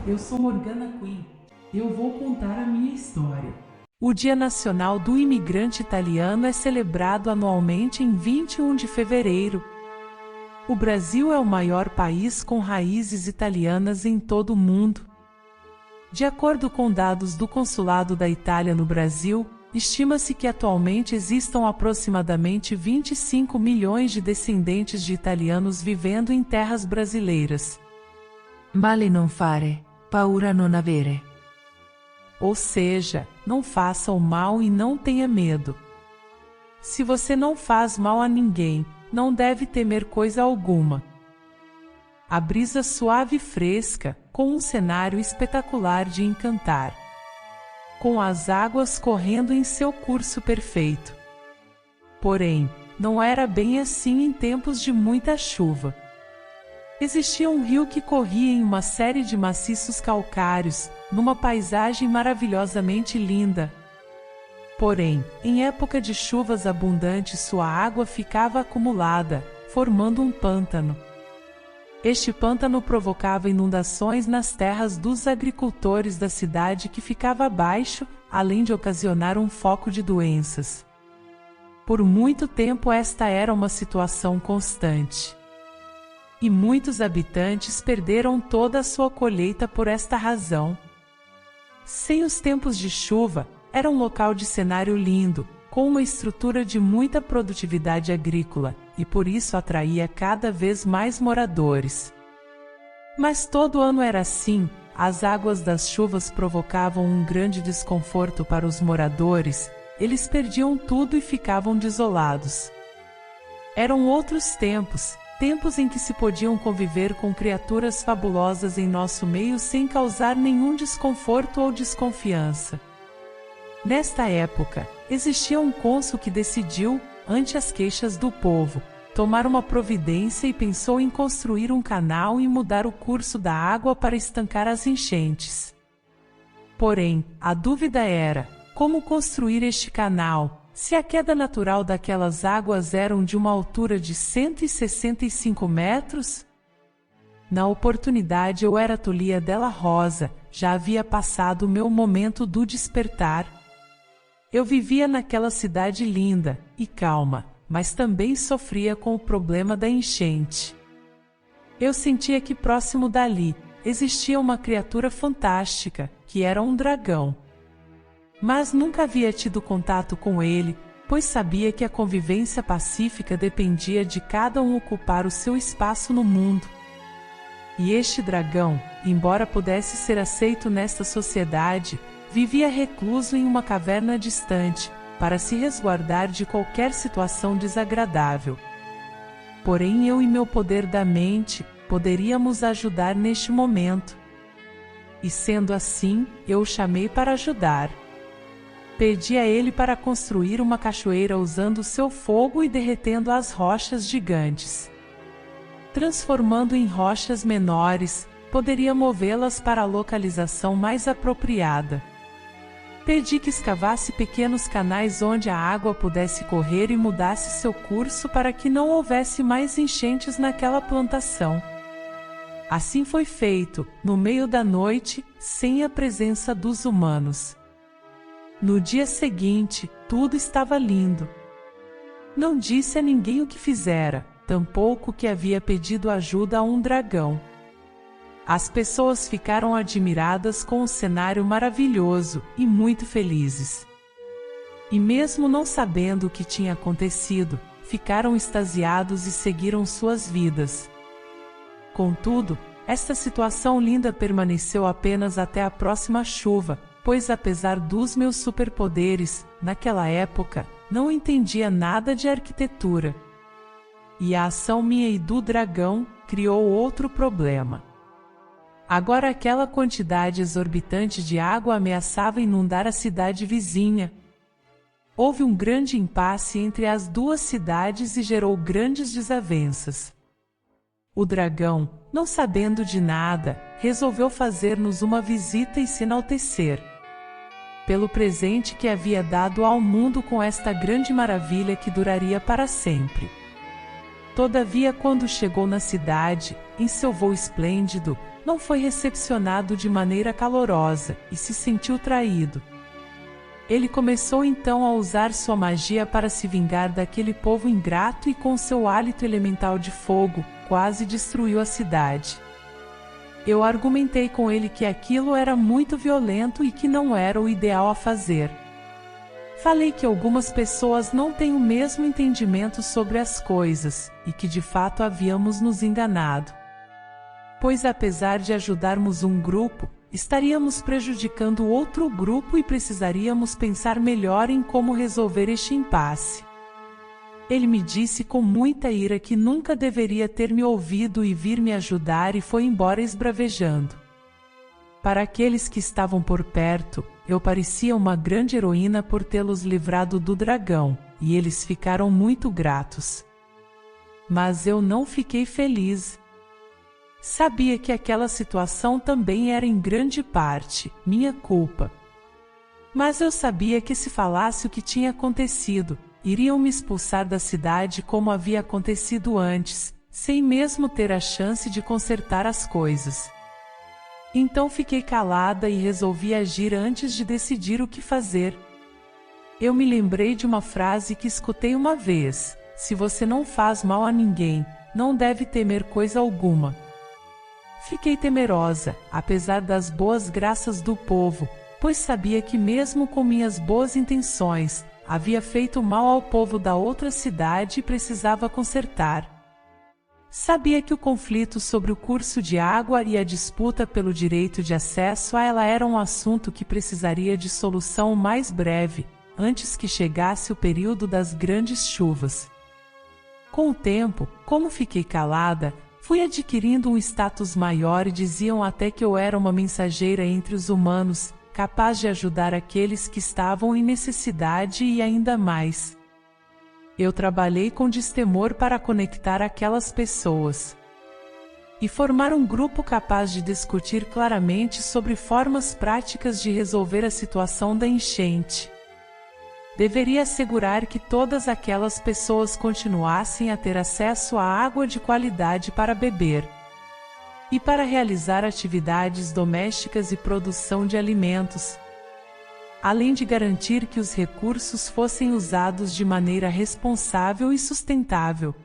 eu sou Morgana Queen. Eu vou contar a minha história. O Dia Nacional do Imigrante Italiano é celebrado anualmente em 21 de fevereiro. O Brasil é o maior país com raízes italianas em todo o mundo. De acordo com dados do Consulado da Itália no Brasil, estima-se que atualmente existam aproximadamente 25 milhões de descendentes de italianos vivendo em terras brasileiras. Male non fare, paura non avere. Ou seja, não faça o mal e não tenha medo. Se você não faz mal a ninguém, não deve temer coisa alguma. A brisa suave e fresca, com um cenário espetacular de encantar. Com as águas correndo em seu curso perfeito. Porém, não era bem assim em tempos de muita chuva. Existia um rio que corria em uma série de maciços calcários, numa paisagem maravilhosamente linda. Porém, em época de chuvas abundantes sua água ficava acumulada, formando um pântano. Este pântano provocava inundações nas terras dos agricultores da cidade que ficava abaixo, além de ocasionar um foco de doenças. Por muito tempo esta era uma situação constante. E muitos habitantes perderam toda a sua colheita por esta razão. Sem os tempos de chuva, era um local de cenário lindo, com uma estrutura de muita produtividade agrícola, e por isso atraía cada vez mais moradores. Mas todo ano era assim, as águas das chuvas provocavam um grande desconforto para os moradores, eles perdiam tudo e ficavam desolados. Eram outros tempos, tempos em que se podiam conviver com criaturas fabulosas em nosso meio sem causar nenhum desconforto ou desconfiança. Nesta época, existia um cônsul que decidiu, ante as queixas do povo, tomar uma providência e pensou em construir um canal e mudar o curso da água para estancar as enchentes. Porém, a dúvida era, como construir este canal, se a queda natural daquelas águas era de uma altura de 165 metros? Na oportunidade eu era Tulia della Rosa, já havia passado o meu momento do despertar. Eu vivia naquela cidade linda e calma, mas também sofria com o problema da enchente. Eu sentia que próximo dali, existia uma criatura fantástica, que era um dragão. Mas nunca havia tido contato com ele, pois sabia que a convivência pacífica dependia de cada um ocupar o seu espaço no mundo. E este dragão, embora pudesse ser aceito nesta sociedade, vivia recluso em uma caverna distante, para se resguardar de qualquer situação desagradável. Porém eu e meu poder da mente, poderíamos ajudar neste momento. E sendo assim, eu o chamei para ajudar. Pedi a ele para construir uma cachoeira usando seu fogo e derretendo as rochas gigantes. Transformando em rochas menores, poderia movê-las para a localização mais apropriada. Pedi que escavasse pequenos canais onde a água pudesse correr e mudasse seu curso para que não houvesse mais enchentes naquela plantação. Assim foi feito, no meio da noite, sem a presença dos humanos. No dia seguinte, tudo estava lindo. Não disse a ninguém o que fizera, tampouco que havia pedido ajuda a um dragão. As pessoas ficaram admiradas com o cenário maravilhoso e muito felizes. E mesmo não sabendo o que tinha acontecido, ficaram extasiados e seguiram suas vidas. Contudo, esta situação linda permaneceu apenas até a próxima chuva, pois apesar dos meus superpoderes, naquela época, não entendia nada de arquitetura. E a ação minha e do dragão criou outro problema. Agora aquela quantidade exorbitante de água ameaçava inundar a cidade vizinha. Houve um grande impasse entre as duas cidades e gerou grandes desavenças. O dragão, não sabendo de nada, resolveu fazer-nos uma visita e se enaltecer pelo presente que havia dado ao mundo com esta grande maravilha que duraria para sempre. Todavia, quando chegou na cidade, em seu voo esplêndido, não foi recepcionado de maneira calorosa e se sentiu traído. Ele começou então a usar sua magia para se vingar daquele povo ingrato e com seu hálito elemental de fogo, quase destruiu a cidade. Eu argumentei com ele que aquilo era muito violento e que não era o ideal a fazer. Falei que algumas pessoas não têm o mesmo entendimento sobre as coisas, e que de fato havíamos nos enganado. Pois apesar de ajudarmos um grupo, estaríamos prejudicando outro grupo e precisaríamos pensar melhor em como resolver este impasse. Ele me disse com muita ira que nunca deveria ter me ouvido e vir me ajudar e foi embora esbravejando. Para aqueles que estavam por perto, eu parecia uma grande heroína por tê-los livrado do dragão, e eles ficaram muito gratos. Mas eu não fiquei feliz. Sabia que aquela situação também era em grande parte minha culpa. Mas eu sabia que se falasse o que tinha acontecido, iriam me expulsar da cidade como havia acontecido antes, sem mesmo ter a chance de consertar as coisas. Então fiquei calada e resolvi agir antes de decidir o que fazer. Eu me lembrei de uma frase que escutei uma vez: se você não faz mal a ninguém, não deve temer coisa alguma. Fiquei temerosa, apesar das boas graças do povo, pois sabia que mesmo com minhas boas intenções, havia feito mal ao povo da outra cidade e precisava consertar. Sabia que o conflito sobre o curso de água e a disputa pelo direito de acesso a ela era um assunto que precisaria de solução o mais breve, antes que chegasse o período das grandes chuvas. Com o tempo, como fiquei calada, fui adquirindo um status maior e diziam até que eu era uma mensageira entre os humanos, capaz de ajudar aqueles que estavam em necessidade e ainda mais. Eu trabalhei com destemor para conectar aquelas pessoas e formar um grupo capaz de discutir claramente sobre formas práticas de resolver a situação da enchente. Deveria assegurar que todas aquelas pessoas continuassem a ter acesso a água de qualidade para beber e para realizar atividades domésticas e produção de alimentos, além de garantir que os recursos fossem usados de maneira responsável e sustentável.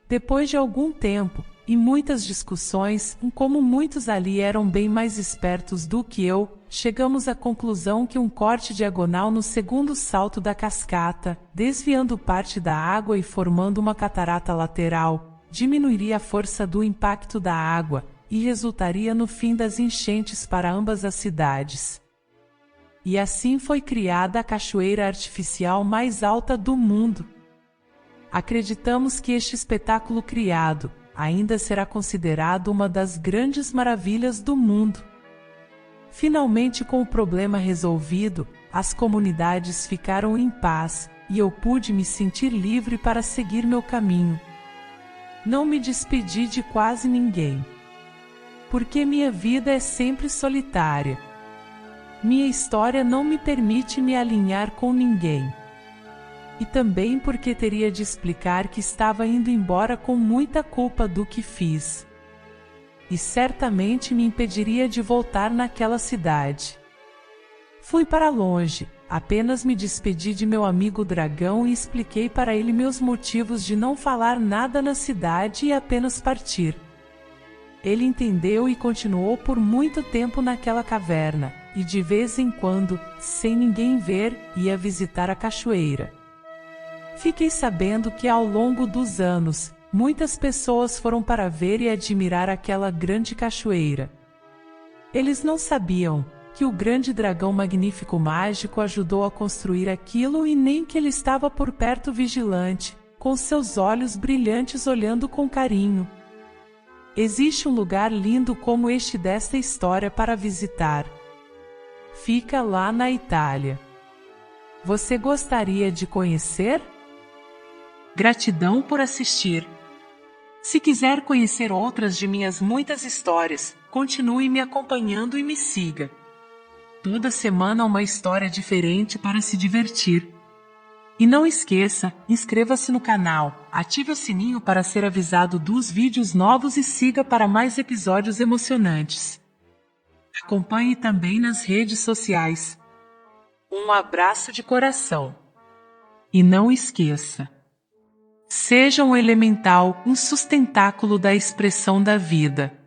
Depois de algum tempo, e muitas discussões, como muitos ali eram bem mais espertos do que eu, chegamos à conclusão que um corte diagonal no segundo salto da cascata, desviando parte da água e formando uma catarata lateral, diminuiria a força do impacto da água, e resultaria no fim das enchentes para ambas as cidades. E assim foi criada a cachoeira artificial mais alta do mundo. Acreditamos que este espetáculo criado ainda será considerado uma das grandes maravilhas do mundo. Finalmente, com o problema resolvido, as comunidades ficaram em paz, e eu pude me sentir livre para seguir meu caminho. Não me despedi de quase ninguém, porque minha vida é sempre solitária. Minha história não me permite me alinhar com ninguém. E também porque teria de explicar que estava indo embora com muita culpa do que fiz. E certamente me impediria de voltar naquela cidade. Fui para longe, apenas me despedi de meu amigo dragão e expliquei para ele meus motivos de não falar nada na cidade e apenas partir. Ele entendeu e continuou por muito tempo naquela caverna, e de vez em quando, sem ninguém ver, ia visitar a cachoeira. Fiquei sabendo que ao longo dos anos, muitas pessoas foram para ver e admirar aquela grande cachoeira. Eles não sabiam que o grande dragão magnífico mágico ajudou a construir aquilo e nem que ele estava por perto vigilante, com seus olhos brilhantes olhando com carinho. Existe um lugar lindo como este desta história para visitar. Fica lá na Itália. Você gostaria de conhecer? Gratidão por assistir. Se quiser conhecer outras de minhas muitas histórias, continue me acompanhando e me siga. Toda semana uma história diferente para se divertir. E não esqueça, inscreva-se no canal, ative o sininho para ser avisado dos vídeos novos e siga para mais episódios emocionantes. Acompanhe também nas redes sociais. Um abraço de coração. E não esqueça, seja um elemental, um sustentáculo da expressão da vida.